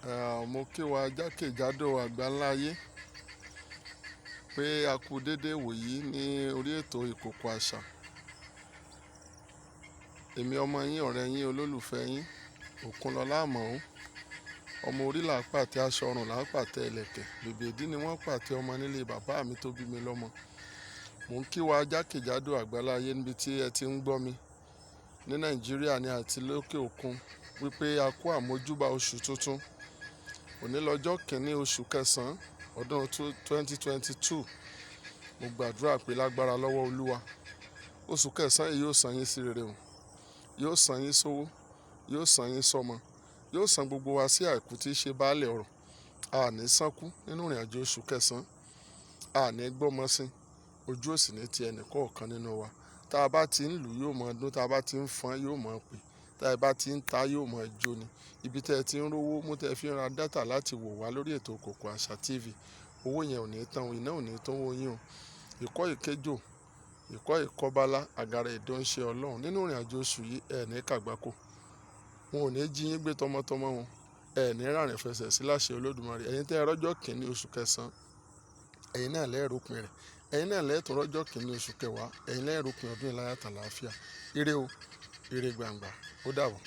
Mo kí wa jákèjádò àgbáńlá ayé pé a kú dédé wòyí ní orí ètò ìkòkò àṣà. Èmi ọmọ yín, ọ̀rẹ́ yín, olólùfẹ́ yín, Òkunlọ́lá Àmọ̀ó. Ọmọ orí là á pàtẹ aṣọ, ọrùn là á pàtẹ ìlẹ̀kẹ̀. Bèbè ìdí ni wọ́n pàtẹ ọmọ nílé bàbá mi tó bí mi lọ́mọ. Mò ń kí wa jákèjádò àgbáńlá ayé níbi tí ẹ ti ń gbọ́ mi ní Nàìjíríà ni àti lókè òkun wípé a kú àmójúbà oṣù tuntun. Òní lọ́jọ́ kìíní oṣù kẹsàn-án ọdún 2022. Mo gbàdúrà pé lágbára lọ́wọ́ Olúwa, oṣù kẹsàn-án yìí yóò san yín sí rere o, yóò san yín sówó, yóò san yín sọ́mọ, yóò san gbogbo wa sí àìkú tí í ṣe baálẹ̀ ọrọ̀. A ní sánkú nínú ìrìn àjò oṣù kẹsàn-án, a ní gbọ́mọ sí, ojú òsì ní ti ẹnì kọ̀ọ̀kan nínú wa. Tá a bá ti ń lù yóò máa dún, tá a bá ti ń fọn yóò máa pè, tá a bá ti ń ta yóò máa jó ni. Ibi tẹ́ ẹ ti ń rówó mú tẹ́ ẹ fi ń ra dátà láti wò wá lórí ètò ìkòkò àṣà TV, owó yẹn ò ní tán, iná ò ní tán owó yín o. Ìkọ́ ìkéjò, ìkọ́ ìkọ́bálá, àgàrà ìdán ṣe Ọlọ́run. Nínú ìrìn àjò oṣù yìí ẹ ní kàgbákò, wọn ò ní jí yín gbé tọmọtọmọ wọn, ẹ ní rárìn fẹsẹ̀ sí láṣẹ Olódùmarè. Ẹ̀yin tẹ́ ẹ rọ́jọ́ kìíní oṣù kẹsàn-án, ẹ̀yin náà lẹ́ẹ̀rọ̀pin rẹ̀. Ẹ̀yin náà lẹ́ẹ̀tún rọ́jọ́ kìíní oṣù kẹwàá, ẹ̀yin lẹ́ẹ̀rọ̀pin ọdún ìláyà tàlàáfíà. Ire o, ire gbàǹgbà, ó dàbọ̀.